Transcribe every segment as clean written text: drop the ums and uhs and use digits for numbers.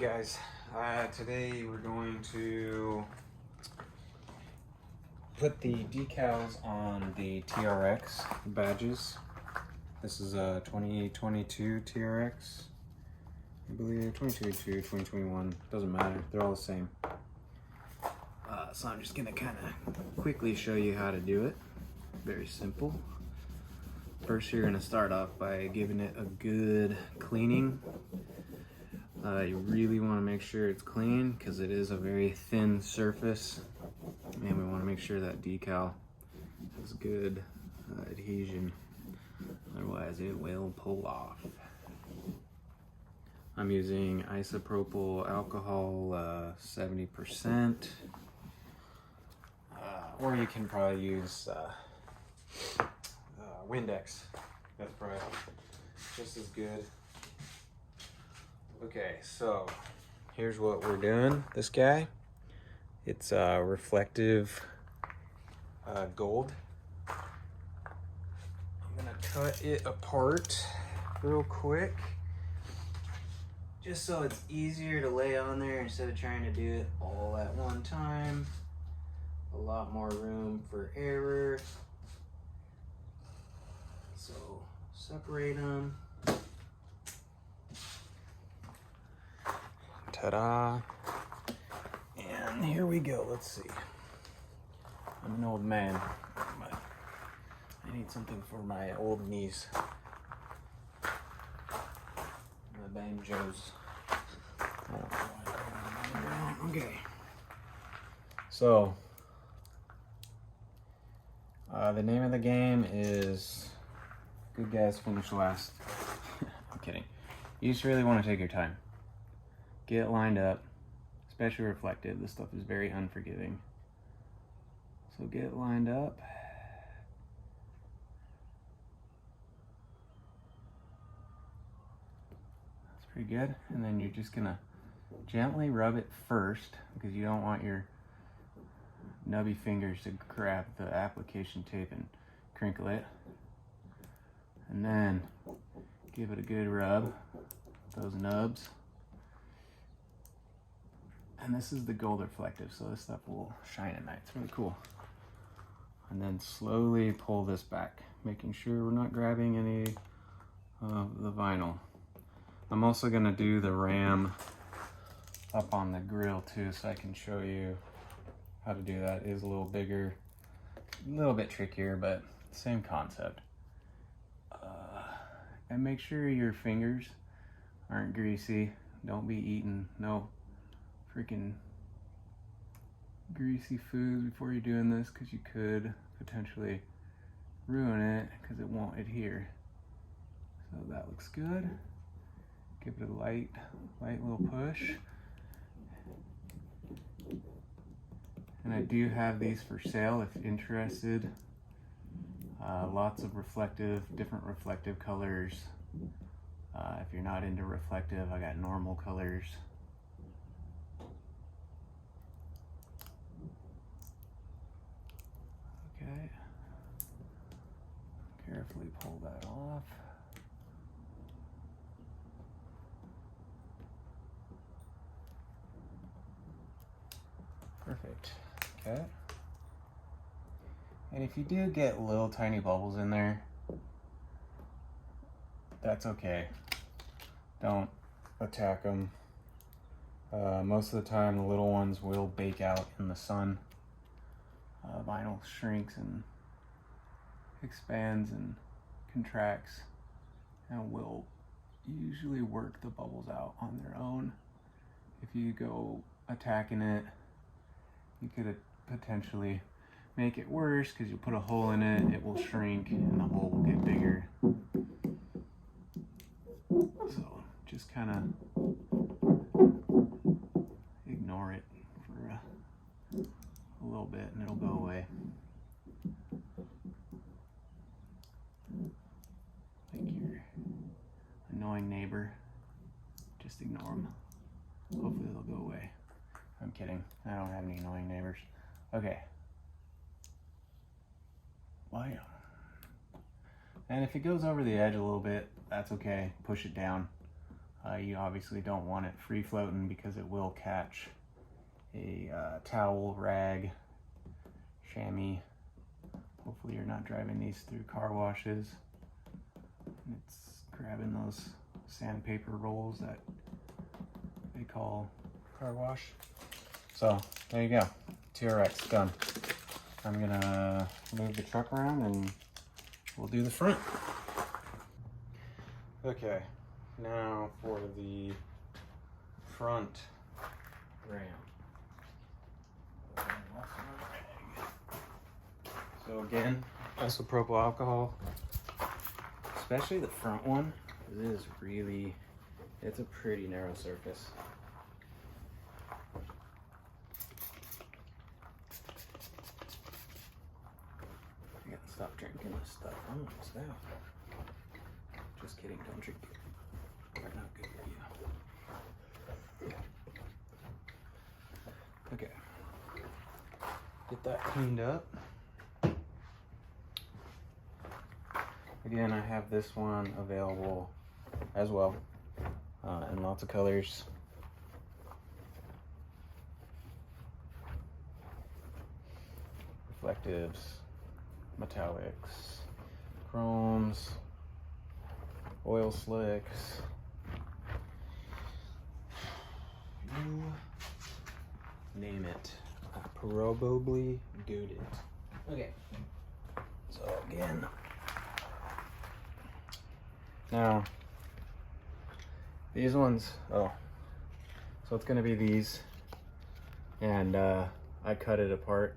guys, today we're going to put the decals on the TRX badges. This is a 2022 TRX, I believe, 2022, 2021, doesn't matter, they're all the same. So I'm just gonna kind of quickly show you how to do it. Very simple. First, you're gonna start off by giving it a good cleaning. You really want to make sure it's clean because it is a very thin surface, and we want to make sure that decal has good adhesion, otherwise it will pull off. I'm using isopropyl alcohol 70%, or you can probably use Windex. That's probably just as good. Okay, so here's what we're doing. This guy, it's reflective gold. I'm gonna cut it apart real quick, just so it's easier to lay on there instead of trying to do it all at one time. A lot more room for error. So separate them. Ta-da. And here we go. Let's see. I'm an old man, but I need something for my old knees. My banjos. Okay. So, the name of the game is Good Guys Finish Last. I'm kidding. You just really want to take your time. Get lined up, especially reflective. This stuff is very unforgiving. So get lined up. That's pretty good. And then you're just gonna gently rub it first because you don't want your nubby fingers to grab the application tape and crinkle it. And then give it a good rub, those nubs. And this is the gold reflective, so this stuff will shine at night. It's really cool. And then slowly pull this back, making sure we're not grabbing any of the vinyl. I'm also gonna do the ram up on the grill too, so I can show you how to do that. It is a little bigger, a little bit trickier, but same concept. And make sure your fingers aren't greasy. Don't be eating no freaking greasy foods before you're doing this, because you could potentially ruin it because it won't adhere. So that looks good. Give it a light little push. And I do have these for sale if interested. Lots of different reflective colors. If you're not into reflective, I got normal colors. Okay, carefully pull that off. Perfect, okay. And if you do get little tiny bubbles in there, that's okay. Don't attack them. Most of the time the little ones will bake out in the sun. Vinyl shrinks and expands and contracts and will usually work the bubbles out on their own. If you go attacking it, you could potentially make it worse because you put a hole in it, it will shrink and the hole will get bigger. So just kind of ignore it for a little bit and it'll go away. Like your annoying neighbor, just ignore them. Hopefully they'll go away. I'm kidding, I don't have any annoying neighbors. Okay. Wow. And if it goes over the edge a little bit, that's okay, push it down. You obviously don't want it free floating because it will catch a towel, rag, chamois. Hopefully you're not driving these through car washes. It's grabbing those sandpaper rolls that they call car wash. So there you go, TRX done. I'm gonna move the truck around and we'll do the front. Okay, now for the front ram. So again, isopropyl alcohol, especially the front one. This is really, it's a pretty narrow surface. I gotta stop drinking this stuff. Oh, what's that? Just kidding, don't drink it. They're not good for you. Okay. Get that cleaned up. Again, I have this one available as well, in lots of colors. Reflectives, metallics, chromes, oil slicks. You name it. I probably do it. Okay. So again, now these ones, so it's gonna be these, and I cut it apart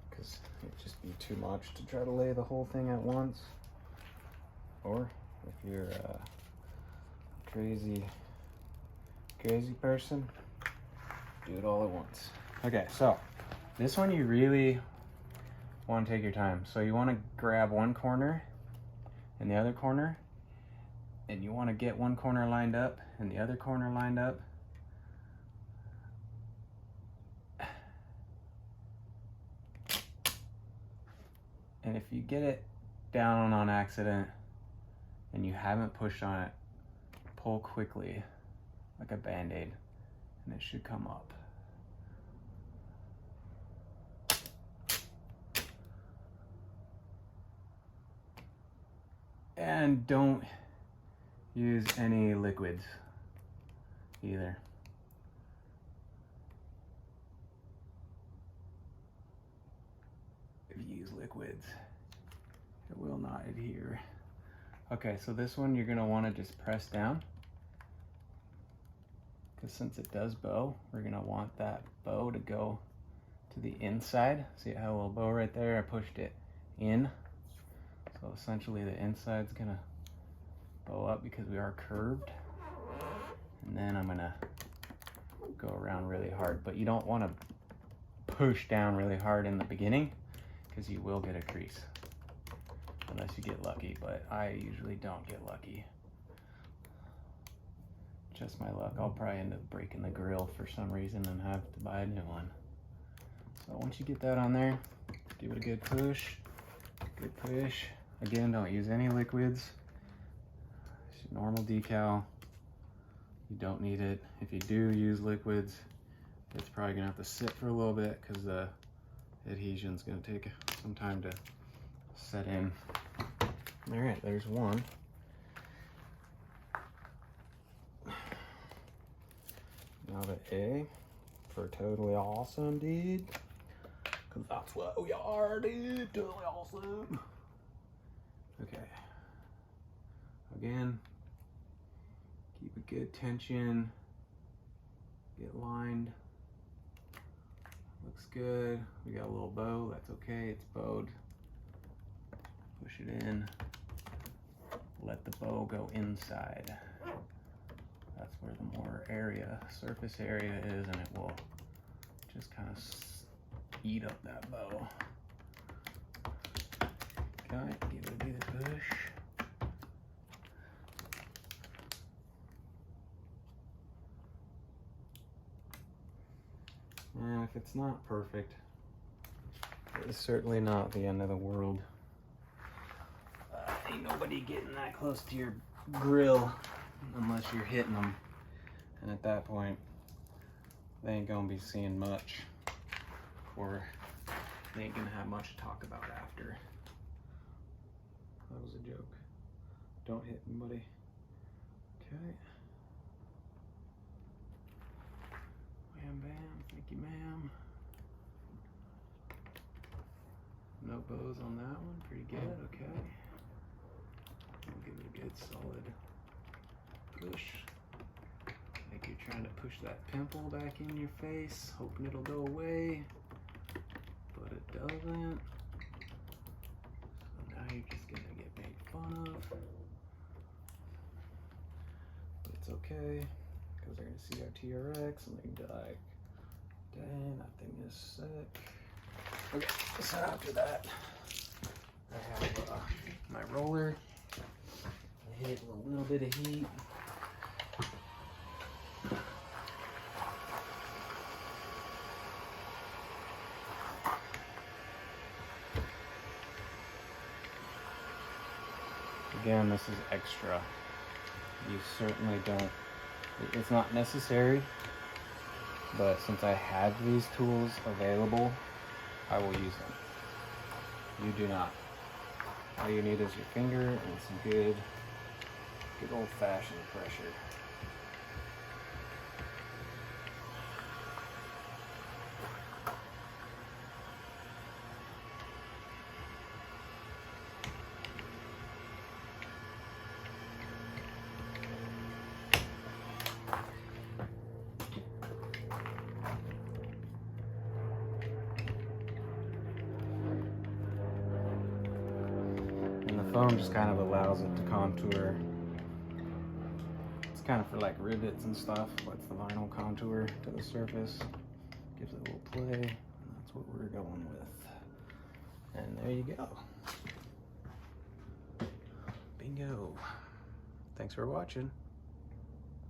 because it'd just be too much to try to lay the whole thing at once. Or if you're a crazy person, do it all at once. Okay, so this one you really want to take your time. So you want to grab one corner and the other corner, and you want to get one corner lined up and the other corner lined up. And if you get it down on accident and you haven't pushed on it, pull quickly like a band-aid and it should come up. And don't use any liquids either. If you use liquids, it will not adhere. Okay, so this one you're gonna wanna just press down, because since it does bow, we're gonna want that bow to go to the inside. See how a little bow right there? I pushed it in. So essentially the inside's gonna bow up because we are curved. And then I'm gonna go around really hard, but you don't wanna push down really hard in the beginning because you will get a crease. Unless you get lucky, but I usually don't get lucky. Just my luck. I'll probably end up breaking the grill for some reason and have to buy a new one. So once you get that on there, give it a good push. Good push. Again, don't use any liquids. It's your normal decal. You don't need it. If you do use liquids, it's probably gonna have to sit for a little bit because the adhesion's gonna take some time to set in. All right, there's one. Now the A for totally awesome, dude. Cause that's what we are, dude. Totally awesome. Okay. Again, keep a good tension. Get lined. Looks good. We got a little bow. That's okay. It's bowed. Push it in. Let the bow go inside. That's where the more area, surface area is, and it will just kind of eat up that bow. Okay, give it a good push. And if it's not perfect, it's certainly not the end of the world. Ain't nobody getting that close to your grill unless you're hitting them. And at that point, they ain't gonna be seeing much, or they ain't gonna have much to talk about after. That was a joke. Don't hit me, buddy. Okay. Wham bam, thank you ma'am. No bows on that one, pretty good, okay. We'll give it a good solid push. Like you're trying to push that pimple back in your face, hoping it'll go away, but it doesn't. So now you're just gonna get made fun of. But it's okay, because they're gonna see our TRX and they're gonna be like, dang, that thing is sick. Okay, so after that, I have my roller. I hit a little bit of heat. Again, this is extra. You certainly don't, it's not necessary, but since I have these tools available, I will use them. You do not. All you need is your finger and some good old-fashioned pressure. Foam just kind of allows it to contour. It's kind of for like rivets and stuff. Lets the vinyl contour to the surface. Gives it a little play. And that's what we're going with. And there you go. Bingo. Thanks for watching.